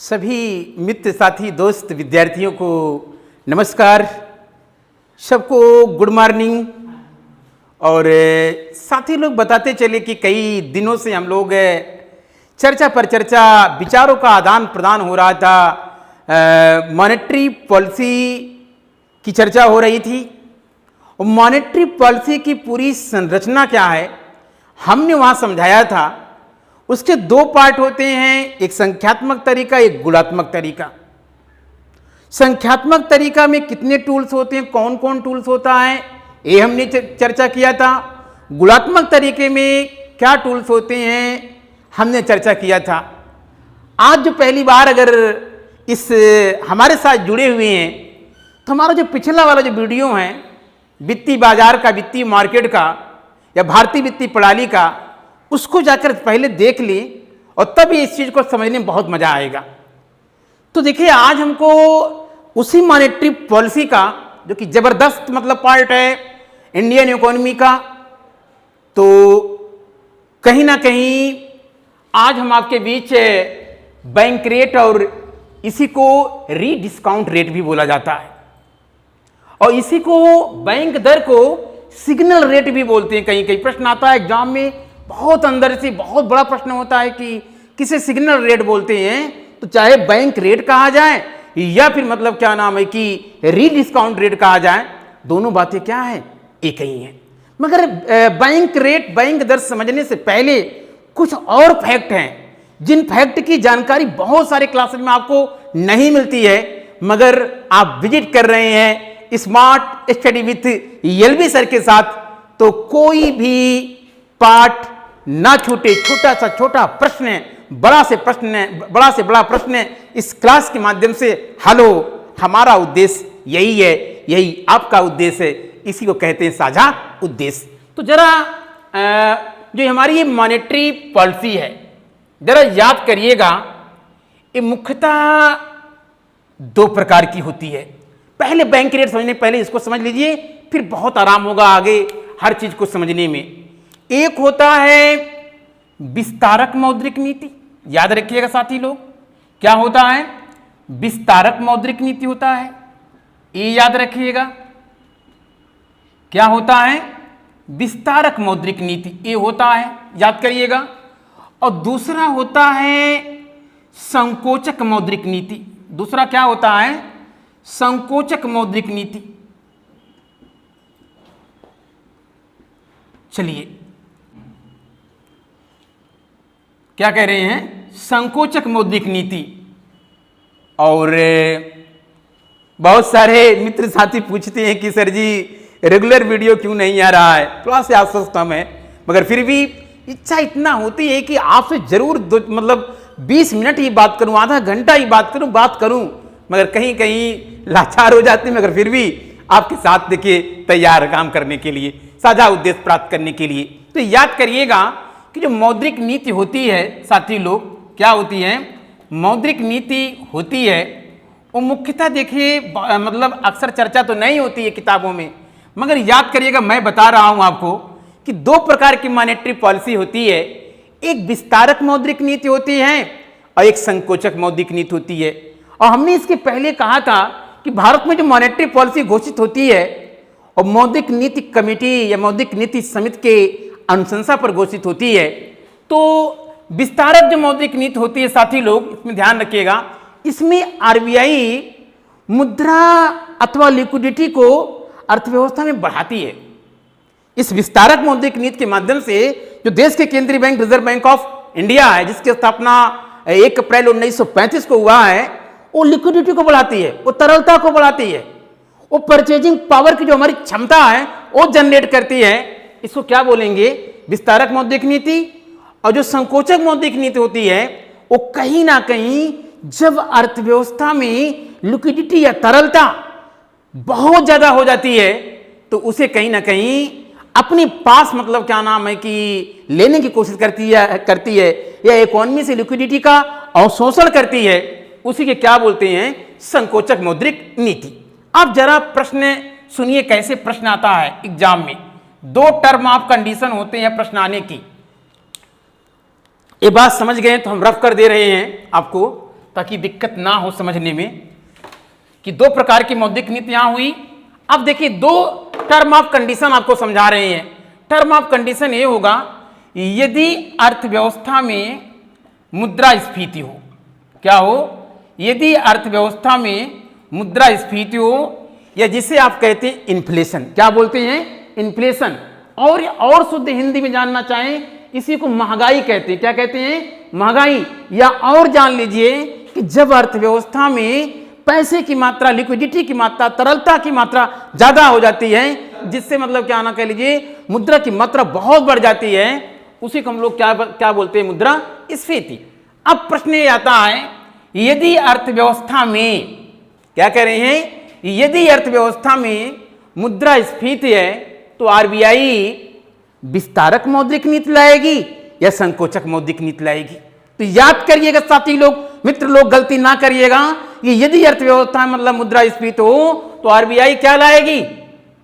सभी मित्र साथी दोस्त विद्यार्थियों को नमस्कार, सबको गुड मॉर्निंग। और साथी लोग बताते चले कि कई दिनों से हम लोग चर्चा पर चर्चा, विचारों का आदान प्रदान हो रहा था। मॉनेटरी पॉलिसी की चर्चा हो रही थी और मॉनेटरी पॉलिसी की पूरी संरचना क्या है हमने वहाँ समझाया था। उसके दो पार्ट होते हैं, एक संख्यात्मक तरीका, एक गुणात्मक तरीका। संख्यात्मक तरीका में कितने टूल्स होते हैं, कौन कौन टूल्स होता है, ये हमने चर्चा किया था। गुणात्मक तरीके में क्या टूल्स होते हैं हमने चर्चा किया था। आज जो पहली बार अगर इस हमारे साथ जुड़े हुए हैं तो हमारा जो पिछला वाला जो वीडियो है वित्तीय बाजार का, वित्तीय मार्केट का या भारतीय वित्तीय प्रणाली का, उसको जाकर पहले देख ली और तब इस चीज़ को समझने में बहुत मज़ा आएगा। तो देखिए, आज हमको उसी मॉनेटरी पॉलिसी का जो कि ज़बरदस्त मतलब पार्ट है इंडियन इकोनॉमी का, तो कहीं ना कहीं आज हम आपके बीच बैंक रेट और इसी को रीडिस्काउंट रेट भी बोला जाता है और इसी को बैंक दर को सिग्नल रेट भी बोलते हैं। कहीं कहीं प्रश्न आता है एग्जाम में, बहुत अंदर से बहुत बड़ा प्रश्न होता है कि किसे सिग्नल रेट बोलते हैं, तो चाहे बैंक रेट कहा जाए या फिर मतलब क्या नाम है कि रीडिस्काउंट रेट कहा जाए, दोनों बातें क्या है, एक ही है। मगर बैंक रेट, बैंक दर समझने से पहले कुछ और फैक्ट हैं जिन फैक्ट की जानकारी बहुत सारे क्लासेस में आपको नहीं मिलती है, मगर आप विजिट कर रहे हैं smart study with LB sir के साथ, तो कोई भी पार्ट ना छूटे। छोटा सा छोटा प्रश्न है, बड़ा से प्रश्न है, बड़ा से बड़ा प्रश्न है, इस क्लास के माध्यम से हल हो। हमारा उद्देश्य यही है, यही आपका उद्देश्य है, इसी को कहते हैं साझा उद्देश्य। तो जरा जो हमारी ये मॉनेटरी पॉलिसी है, जरा याद करिएगा, ये मुख्यतः दो प्रकार की होती है। पहले बैंक रेट समझने पहले इसको समझ लीजिए, फिर बहुत आराम होगा आगे हर चीज को समझने में। एक होता है विस्तारक मौद्रिक नीति, याद रखिएगा साथी लोग, क्या होता है, विस्तारक मौद्रिक नीति होता है, ये याद रखिएगा। क्या होता है, विस्तारक मौद्रिक नीति, ये होता है, याद करिएगा। और दूसरा होता है संकोचक मौद्रिक नीति। दूसरा क्या होता है, संकोचक मौद्रिक नीति। चलिए, क्या कह रहे हैं, संकोचक मौद्रिक नीति। और बहुत सारे मित्र साथी पूछते हैं कि सर जी रेगुलर वीडियो क्यों नहीं आ रहा है, थोड़ा सा आश्वस्त कम है, मगर फिर भी इच्छा इतना होती है कि आपसे जरूर मतलब 20 मिनट ही बात करूं, आधा घंटा ही बात करूं, मगर कहीं कहीं लाचार हो जाते हैं, मगर फिर भी आपके साथ देखिए तैयार काम करने के लिए, साझा उद्देश्य प्राप्त करने के लिए। तो याद करिएगा कि जो मौद्रिक नीति होती है साथी लोग, क्या होती है, मौद्रिक नीति होती है, वो मुख्यतः देखिए मतलब अक्सर चर्चा तो नहीं होती है किताबों में, मगर याद करिएगा, मैं बता रहा हूं आपको कि दो प्रकार की मॉनेटरी पॉलिसी होती है। एक विस्तारक मौद्रिक नीति होती है और एक संकोचक मौद्रिक नीति होती है। और हमने इसके पहले कहा था कि भारत में जो मॉनेटरी पॉलिसी घोषित होती है और मौद्रिक नीति कमेटी या मौद्रिक नीति समिति के अनुशंसा पर घोषित होती है, तो विस्तारक जो मौद्रिक नीति होती है साथी लोग, इसमें ध्यान रखिएगा, इसमें आरबीआई मुद्रा अथवा लिक्विडिटी को अर्थव्यवस्था में बढ़ाती है। इस विस्तारक मौद्रिक नीति के माध्यम से जो देश के केंद्रीय bank reserve bank of India है, जिसकी स्थापना 1 अप्रैल 1935 को हुआ है, वो लिक्विडिटी को बढ़ाती है, वो तरलता को बढ़ाती है, वो परचेजिंग पावर की जो हमारी क्षमता है वो जनरेट करती है। इसको क्या बोलेंगे, विस्तारक मौद्रिक नीति। और जो संकोचक मौद्रिक नीति होती है, वो कहीं ना कहीं जब अर्थव्यवस्था में लिक्विडिटी या तरलता बहुत ज्यादा हो जाती है, तो उसे कहीं ना कहीं अपने पास मतलब क्या नाम है कि लेने की कोशिश करती है या इकोनॉमी से लिक्विडिटी का अवशोषण करती है, उसी के क्या बोलते हैं, संकोचक मौद्रिक नीति। अब जरा प्रश्न सुनिए, कैसे प्रश्न आता है एग्जाम में। दो टर्म ऑफ कंडीशन होते हैं प्रश्न आने की, ये बात समझ गए तो हम रफ कर दे रहे हैं आपको। ताकि दिक्कत ना हो समझने में कि दो प्रकार की मौद्रिक नीति यहां हुई। अब देखिए दो टर्म ऑफ कंडीशन आपको समझा रहे हैं। टर्म ऑफ कंडीशन ये होगा यदि अर्थव्यवस्था में मुद्रास्फीति हो, क्या हो, यदि अर्थव्यवस्था में मुद्रास्फीति हो या जिसे आप कहते हैं इन्फ्लेशन, क्या बोलते हैं, इन्फ्लेशन, और शुद्ध हिंदी में जानना चाहें इसी को महंगाई कहते हैं। क्या कहते हैं, महंगाई। या और जान लीजिए कि जब अर्थव्यवस्था में पैसे की मात्रा, लिक्विडिटी की मात्रा, तरलता की मात्रा ज्यादा हो जाती है, जिससे मतलब क्या ना कह लीजिए मुद्रा की मात्रा बहुत बढ़ जाती है, उसी को हम लोग क्या बोलते हैं, मुद्रास्फीति। अब प्रश्न ये आता है यदि अर्थव्यवस्था में, क्या कह रहे हैं, यदि अर्थव्यवस्था में मुद्रास्फीति है तो आरबीआई विस्तारक मौद्रिक नीति लाएगी या संकोचक मौद्रिक नीति लाएगी। तो याद करिएगा साथी लोग, मित्र लोग, गलती ना करिएगा कि यदि अर्थव्यवस्था मतलब मुद्रास्फीति हो तो आरबीआई क्या लाएगी,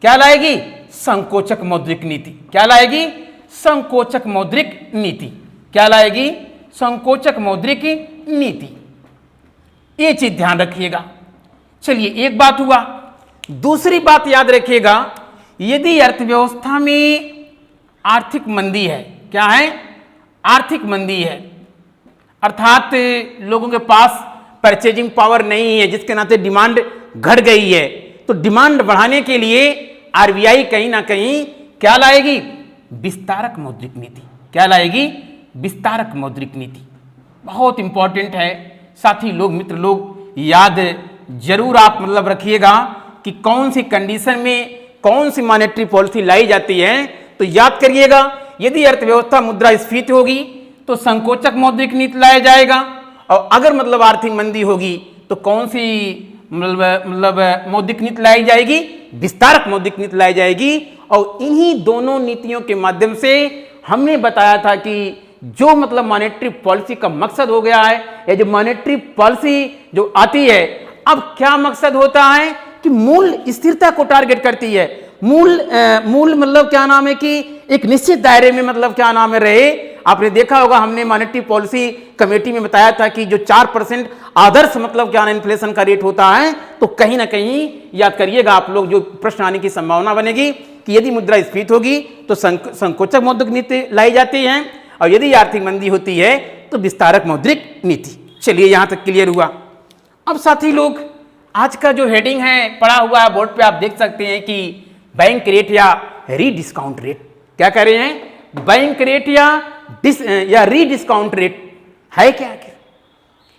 क्या लाएगी, संकोचक मौद्रिक नीति। क्या लाएगी, संकोचक मौद्रिक नीति। क्या लाएगी, संकोचक मौद्रिक नीति। ये चीज ध्यान रखिएगा। चलिए एक बात हुआ, दूसरी बात याद रखिएगा, यदि अर्थव्यवस्था में आर्थिक मंदी है, क्या है, आर्थिक मंदी है, अर्थात लोगों के पास परचेजिंग पावर नहीं है, जिसके नाते डिमांड घट गई है, तो डिमांड बढ़ाने के लिए आरबीआई कहीं ना कहीं क्या लाएगी, विस्तारक मौद्रिक नीति। क्या लाएगी, विस्तारक मौद्रिक नीति। बहुत इंपॉर्टेंट है साथी लोग, मित्र लोग, याद जरूर आप मतलब रखिएगा कि कौन सी कंडीशन में कौन सी मॉनेटरी पॉलिसी लाई जाती है। तो याद करिएगा यदि अर्थव्यवस्था मुद्रास्फीति होगी तो संकोचक मौद्रिक नीति लाया जाएगा, और अगर मतलब आर्थिक मंदी होगी तो कौन सी मतलब मौद्रिक नीति लाई जाएगी, विस्तारक मौद्रिक नीति लाई जाएगी। और इन्हीं दोनों नीतियों के माध्यम से हमने बताया था कि जो मतलब मॉनेटरी पॉलिसी का मकसद हो गया है, या जो मॉनेटरी पॉलिसी जो आती है, अब क्या मकसद होता है कि मूल स्थिरता को टारगेट करती है। मूल मतलब क्या नाम है कि एक निश्चित दायरे में मतलब क्या नाम है रहे। आपने देखा होगा हमने मॉनेटरी पॉलिसी कमेटी में बताया था कि जो 4% आदर्श मतलब क्या नाम इन्फ्लेशन का रेट होता है, तो कहीं ना कहीं याद करिएगा आप लोग, जो प्रश्न आने की संभावना बनेगी कि यदि मुद्रास्फीति होगी तो संकोचक मौद्रिक नीति लाई जाती है, और यदि आर्थिक मंदी होती है तो विस्तारक मौद्रिक नीति। चलिए यहां तक क्लियर हुआ। अब साथी लोग आज का जो हेडिंग है पड़ा हुआ है बोर्ड पे, आप देख सकते हैं कि बैंक रेट या रीडिस्काउंट रेट। क्या कह रहे हैं, बैंक रेट या रीडिस्काउंट रेट है क्या,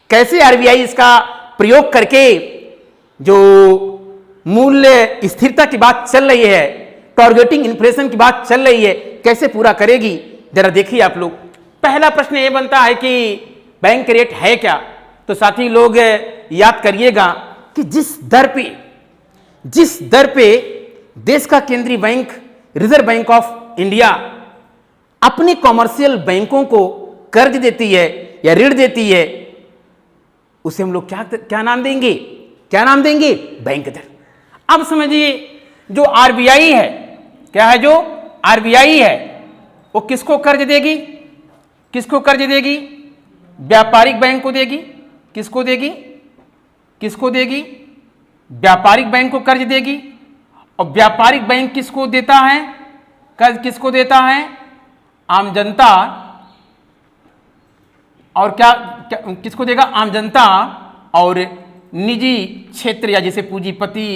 कैसे आरबीआई इसका प्रयोग करके जो मूल्य स्थिरता की बात चल रही है, टारगेटिंग इन्फ्लेशन की बात चल रही है, कैसे पूरा करेगी, जरा देखिए आप लोग। पहला प्रश्न ये बनता है कि बैंक रेट है क्या। तो साथी लोग याद करिएगा कि जिस दर पे देश का केंद्रीय bank reserve bank of India अपने कॉमर्शियल बैंकों को कर्ज देती है या ऋण देती है, उसे हम लोग क्या नाम देंगे, क्या नाम देंगे, बैंक दर। अब समझिए जो आरबीआई है, क्या है, जो आरबीआई है वो किसको कर्ज देगी, किसको कर्ज देगी, व्यापारिक बैंक को देगी। किसको देगी, किसको देगी, व्यापारिक बैंक को कर्ज देगी। और व्यापारिक बैंक किसको देता है, कर्ज किसको देता है, आम जनता। और क्या किसको देगा, आम जनता और निजी क्षेत्र, या जैसे पूंजीपति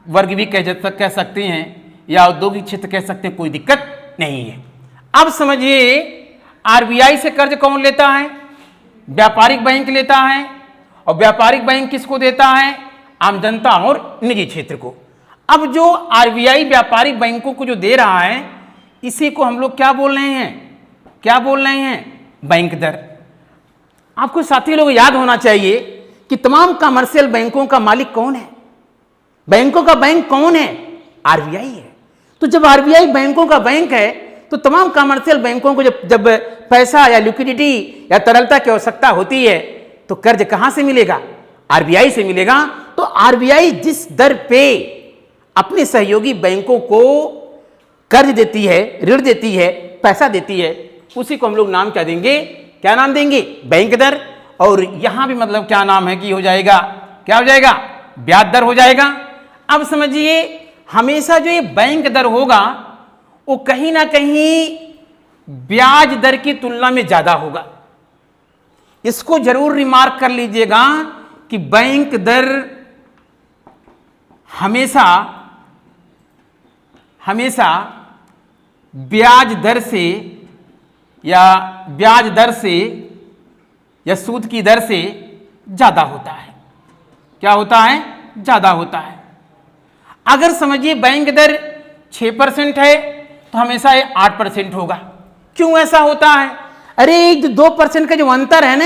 वर्ग भी कह सकते हैं, या औद्योगिक क्षेत्र कह सकते हैं, कोई दिक्कत नहीं है। अब समझिए आरबीआई से कर्ज कौन लेता है, व्यापारिक बैंक लेता है। और व्यापारिक बैंक किसको देता है, आम जनता और निजी क्षेत्र को। अब जो आरबीआई व्यापारिक बैंकों को जो दे रहा है, इसी को हम लोग क्या बोल रहे हैं, क्या बोल रहे हैं, बैंक दर। आपको साथी लोग याद होना चाहिए कि तमाम कमर्शियल बैंकों का मालिक कौन है, बैंकों का बैंक कौन है, आरबीआई है। तो जब आरबीआई बैंकों का बैंक है तो तमाम कमर्शियल बैंकों को जब पैसा या लिक्विडिटी या तरलता की आवश्यकता होती है तो कर्ज कहां से मिलेगा, आरबीआई से मिलेगा। तो आरबीआई जिस दर पे अपने सहयोगी बैंकों को कर्ज देती है, ऋण देती है, पैसा देती है, उसी को हम लोग नाम क्या देंगे, क्या नाम देंगे, बैंक दर। और यहां भी मतलब क्या नाम है कि हो जाएगा, क्या हो जाएगा, ब्याज दर हो जाएगा। अब समझिए हमेशा जो ये बैंक दर होगा वो कहीं ना कहीं ब्याज दर की तुलना में ज्यादा होगा। इसको जरूर रिमार्क कर लीजिएगा कि बैंक दर हमेशा हमेशा ब्याज दर से या सूद की दर से ज्यादा होता है। क्या होता है, ज्यादा होता है। अगर समझिए बैंक दर 6% है तो हमेशा ये 8% होगा। क्यों ऐसा होता है? अरे 2% का जो अंतर है ना,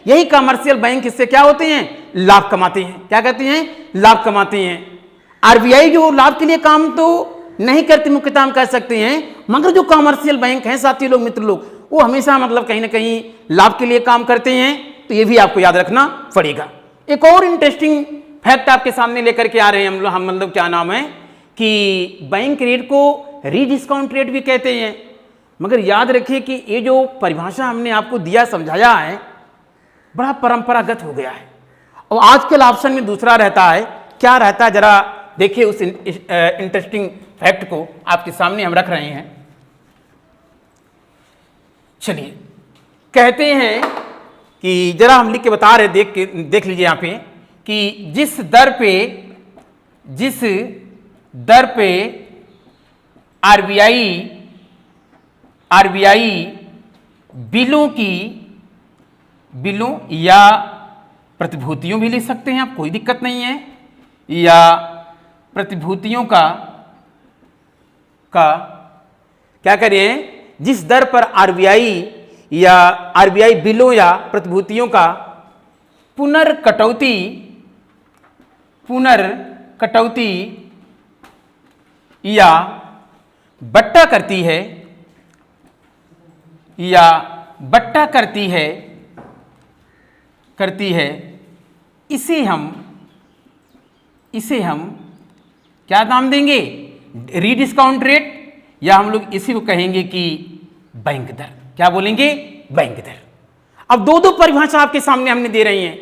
यही कमर्शियल बैंक इससे क्या होते हैं, लाभ कमाते हैं। क्या कहते हैं, लाभ कमाते हैं। आरबीआई जो लाभ के लिए काम तो नहीं करती, मुख्यतः हम कह सकते हैं, मगर जो कमर्शियल बैंक हैं साथी लोग, मित्र लोग, वो हमेशा मतलब कहीं ना कहीं लाभ के लिए काम करते हैं। तो ये भी आपको याद रखना पड़ेगा। एक और इंटरेस्टिंग फैक्ट आपके सामने लेकर के आ रहे हैं हम मतलब क्या नाम है कि बैंक रेट को रीडिस्काउंट रेट भी कहते हैं। मगर याद रखिए कि ये जो परिभाषा हमने आपको दिया, समझाया है, बड़ा परंपरागत हो गया है। और आजकल ऑप्शन में दूसरा रहता है। क्या रहता है, जरा देखिए उस इंटरेस्टिंग फैक्ट को आपके सामने हम रख रहे हैं। चलिए, कहते हैं कि जरा हम लिख के बता रहे, देख लीजिए यहाँ पे कि जिस दर पे आरबीआई बिलों या प्रतिभूतियों भी लिख सकते हैं आप, कोई दिक्कत नहीं है, या प्रतिभूतियों का क्या करें, जिस दर पर आरबीआई बिलों या प्रतिभूतियों का पुनर्कटौती या बट्टा करती है, इसे हम क्या नाम देंगे, रीडिस्काउंट रेट, या हम लोग इसी को कहेंगे कि बैंक दर। क्या बोलेंगे, बैंक दर। अब दो परिभाषा आपके सामने हमने दे रही हैं।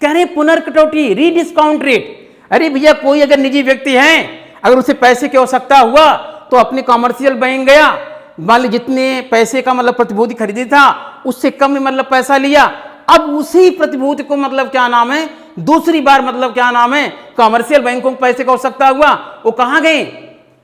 कह रहे पुनर्कटौती, रीडिस्काउंट रेट। अरे भैया, कोई अगर निजी व्यक्ति है, अगर उसे पैसे की आवश्यकता हुआ तो अपने कमर्शियल बैंक गया, मान ली जितने पैसे का मतलब प्रतिभूति खरीदी था उससे कम में मतलब पैसा लिया। अब उसी प्रतिभूति को मतलब क्या नाम है, दूसरी बार मतलब क्या नाम है, कमर्शियल बैंकों को पैसे की आवश्यकता हुआ, वो कहां गए,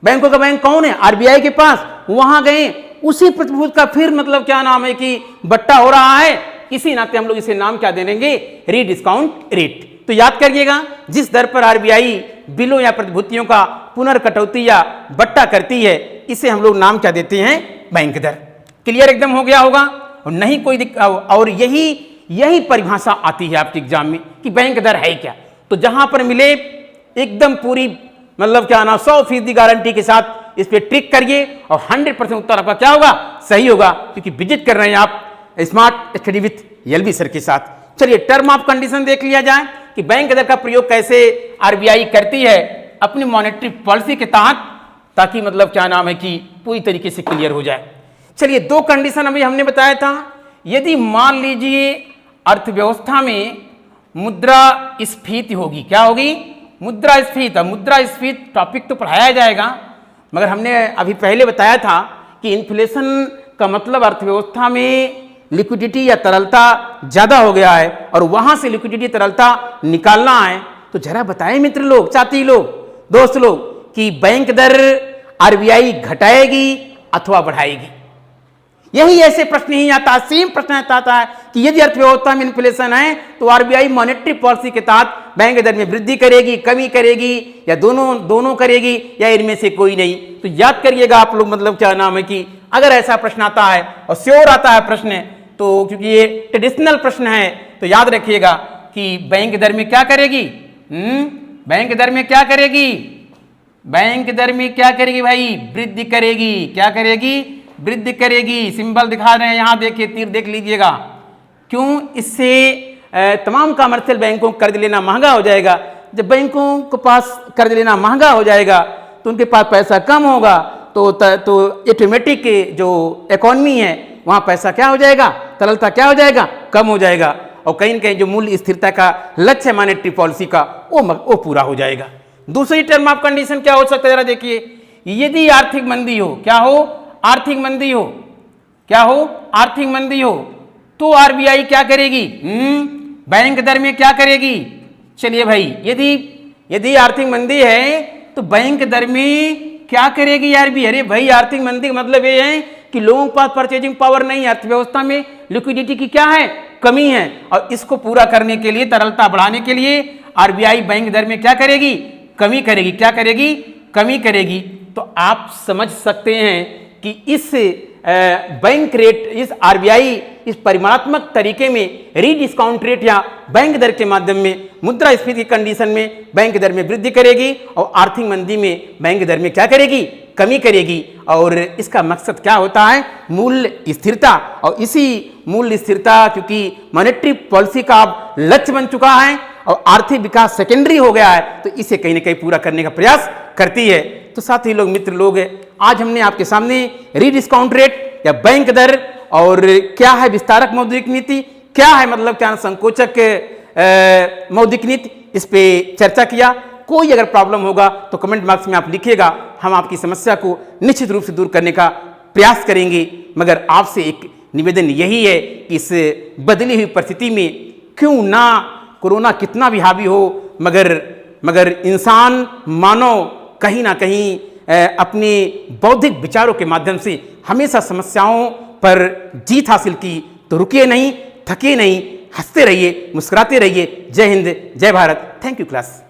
बैंकों का बैंक कौन है, आरबीआई के पास, वहां गए, उसी प्रतिभूति का फिर मतलब क्या नाम है कि बट्टा हो रहा है। इसी नाते हम लोग इसे नाम क्या दे देंगे, रीडिस्काउंट रेट। तो याद करिएगा, जिस दर पर आरबीआई बिलों या प्रतिभूतियों का पुनर्कटौती या बट्टा करती है, इसे हम लोग नाम क्या देते हैं, बैंक दर। क्लियर एकदम हो गया होगा, और नहीं कोई दिक्कत। और यही परिभाषा आती है आपके एग्जाम में कि बैंक दर है क्या। तो जहां पर मिले एकदम पूरी मतलब क्या ना 100% गारंटी के साथ इस पे ट्रिक करिए और 100% उत्तर आपका क्या होगा, सही होगा, क्योंकि विजिट कर रहे हैं आप smart study with LB sir के साथ। चलिए, टर्म ऑफ कंडीशन देख लिया जाए कि बैंक दर का प्रयोग कैसे आरबीआई करती है अपनी मॉनेटरी पॉलिसी के तहत, ताकि मतलब क्या नाम है कि पूरी तरीके से क्लियर हो जाए। चलिए, 2 कंडीशन अभी हमने बताया था। यदि मान लीजिए अर्थव्यवस्था में मुद्रास्फीति होगी, क्या होगी, मुद्रास्फीति। मुद्रास्फीति टॉपिक तो पढ़ाया जाएगा, मगर हमने अभी पहले बताया था कि इन्फ्लेशन का मतलब अर्थव्यवस्था में लिक्विडिटी या तरलता ज्यादा हो गया है और वहां से लिक्विडिटी तरलता निकालना है। तो जरा बताएं मित्र लोग, साथी लोग, दोस्त लोग, कि बैंक दर आरबीआई घटाएगी अथवा बढ़ाएगी। यही ऐसे प्रश्न ही आता है, सेम प्रश्न आता है कि यदि अर्थव्यवस्था में इन्फ्लेशन है तो आरबीआई मॉनेटरी पॉलिसी के तहत बैंक दर में वृद्धि करेगी, कमी करेगी, या दोनों करेगी, या इनमें से कोई नहीं। तो याद करिएगा आप लोग, मतलब क्या नाम है कि अगर ऐसा प्रश्न आता है और श्योर आता है प्रश्न, तो क्योंकि ये ट्रेडिशनल प्रश्न है, तो याद रखिएगा कि बैंक दर में क्या करेगी, बैंक दर में क्या करेगी, बैंक दर में क्या करेगी भाई, वृद्धि करेगी। क्या करेगी, वृद्धि करेगी। सिंबल दिखा रहे हैं यहाँ, देखिए तीर देख लीजिएगा। क्यों, इससे तमाम कमर्शियल बैंकों को कर्ज लेना महंगा हो जाएगा। जब बैंकों के पास कर्ज लेना महंगा हो जाएगा तो उनके पास पैसा कम होगा, तो ऑटोमेटिक जो इकोनॉमी है वहाँ पैसा क्या हो जाएगा, तरलता क्या हो जाएगा, कम हो जाएगा। और कहीं न कहीं जो मूल्य स्थिरता का लक्ष्य है मॉनेटरी पॉलिसी का वो पूरा हो जाएगा। दूसरी टर्म ऑफ कंडीशन क्या हो सकता है जरा देखिए, यदि आर्थिक मंदी हो, क्या हो, आर्थिक मंदी हो, क्या हो, आर्थिक मंदी हो, तो आरबीआई क्या करेगी, बैंक दर में क्या करेगी। चलिए भाई, यदि आर्थिक मंदी है तो बैंक दर में क्या करेगी आरबीआई। अरे भाई, आर्थिक मंदी का मतलब ये है कि लोगों के पास परचेजिंग पावर नहीं है, अर्थव्यवस्था में लिक्विडिटी की क्या है, कमी है, और इसको पूरा करने के लिए, तरलता बढ़ाने के लिए आरबीआई बैंक दर में क्या करेगी, कमी करेगी। क्या करेगी, कमी करेगी। तो आप समझ सकते हैं कि इस बैंक रेट, इस आरबीआई इस परिमाणात्मक तरीके में रीडिस्काउंट रेट या बैंक दर के माध्यम में मुद्रास्फीति की कंडीशन में बैंक दर में वृद्धि करेगी और आर्थिक मंदी में बैंक दर में क्या करेगी, कमी करेगी। और इसका मकसद क्या होता है, मूल्य स्थिरता। और इसी मूल्य स्थिरता, क्योंकि मॉनेटरी पॉलिसी का अब लक्ष्य बन चुका है और आर्थिक विकास सेकेंडरी हो गया है, तो इसे कहीं ना कहीं पूरा करने का प्रयास करती है। तो साथी लोग, मित्र लोग, आज हमने आपके सामने रीडिस्काउंट रेट या बैंक दर और क्या है विस्तारक मौद्रिक नीति, क्या है मतलब क्या संकोचक मौद्रिक नीति, इस पे चर्चा किया। कोई अगर प्रॉब्लम होगा तो कमेंट बॉक्स में आप लिखिएगा, हम आपकी समस्या को निश्चित रूप से दूर करने का प्रयास करेंगे। मगर आपसे एक निवेदन यही है कि इस बदली हुई परिस्थिति में क्यों ना, कोरोना कितना भी हावी हो, मगर इंसान, मानव कहीं ना कहीं अपने बौद्धिक विचारों के माध्यम से हमेशा समस्याओं पर जीत हासिल की। तो रुकिए नहीं, थकिए नहीं, हंसते रहिए, मुस्कुराते रहिए। जय हिंद, जय भारत। Thank you class.